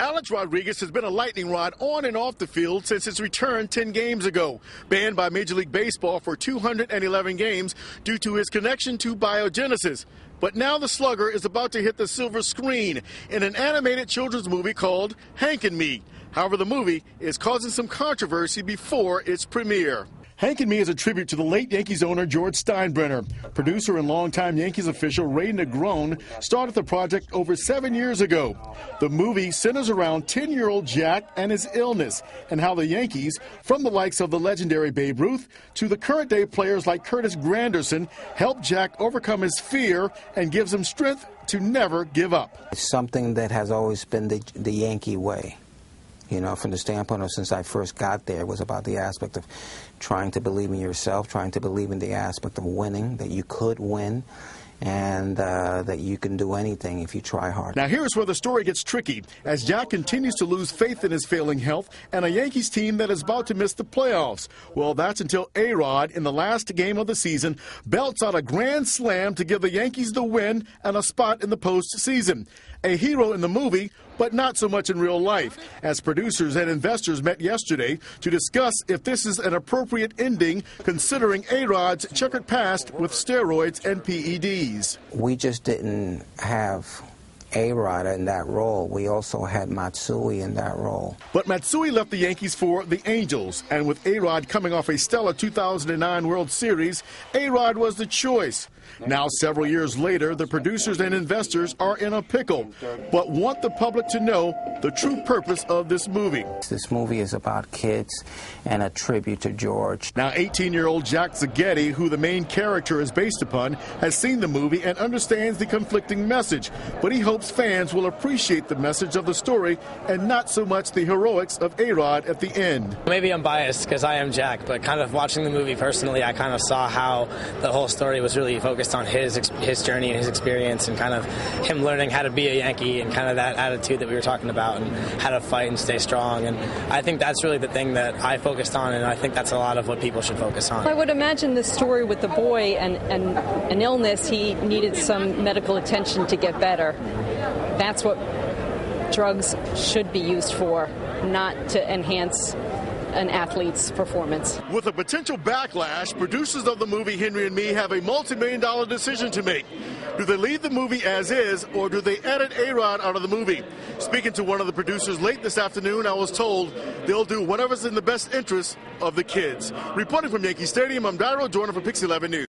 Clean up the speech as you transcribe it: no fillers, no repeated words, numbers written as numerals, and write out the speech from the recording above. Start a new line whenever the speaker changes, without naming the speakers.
Alex Rodriguez has been a lightning rod on and off the field since his return 10 games ago. Banned by Major League Baseball for 211 games due to his connection to biogenesis. But now the slugger is about to hit the silver screen in an animated children's movie called Hank and Me. However, the movie is causing some controversy before its premiere. Hank and Me is a tribute to the late Yankees owner George Steinbrenner. Producer and longtime Yankees official Ray Negron started the project over 7 years ago. The movie centers around 10-year-old Jack and his illness and how the Yankees, from the likes of the legendary Babe Ruth to the current-day players like Curtis Granderson, help Jack overcome his fear and gives him strength to never give up.
It's something that has always been the Yankee way. You know, from the standpoint of since I first got there, it was about the aspect of trying to believe in yourself, trying to believe in the aspect of winning, that you could win, and that you can do anything if you try hard.
Now here's where the story gets tricky, as Jack continues to lose faith in his failing health and a Yankees team that is about to miss the playoffs. Well, that's until A-Rod, in the last game of the season, belts out a grand slam to give the Yankees the win and a spot in the postseason. A hero in the movie, but not so much in real life, as producers and investors met yesterday to discuss if this is an appropriate ending, considering A-Rod's checkered past with steroids and PEDs.
We just didn't have A-Rod in that role. We also had Matsui in that role.
But Matsui left the Yankees for the Angels, and with A-Rod coming off a stellar 2009 World Series, A-Rod was the choice. Now, several years later, the producers and investors are in a pickle, but want the public to know the true purpose of this movie.
This movie is about kids and a tribute to George.
Now, 18-year-old Jack Zagetti, who the main character is based upon, has seen the movie and understands the conflicting message, but he hopes fans will appreciate the message of the story and not so much the heroics of A-Rod at the end.
Maybe I'm biased because I am Jack, but kind of watching the movie personally, I kind of saw how the whole story was really focused on his journey and his experience and kind of him learning how to be a Yankee and kind of that attitude that we were talking about and how to fight and stay strong. And I think that's really the thing that I focused on, and I think that's a lot of what people should focus on.
I would imagine the story with the boy and an illness, he needed some medical attention to get better. That's what drugs should be used for, not to enhance an athlete's performance.
With a potential backlash, producers of the movie Henry and Me have a multi-million-dollar decision to make. Do they leave the movie as is, or do they edit A-Rod out of the movie? Speaking to one of the producers late this afternoon, I was told they'll do whatever's in the best interest of the kids. Reporting from Yankee Stadium, I'm Dairo Jordan for Pix 11 News.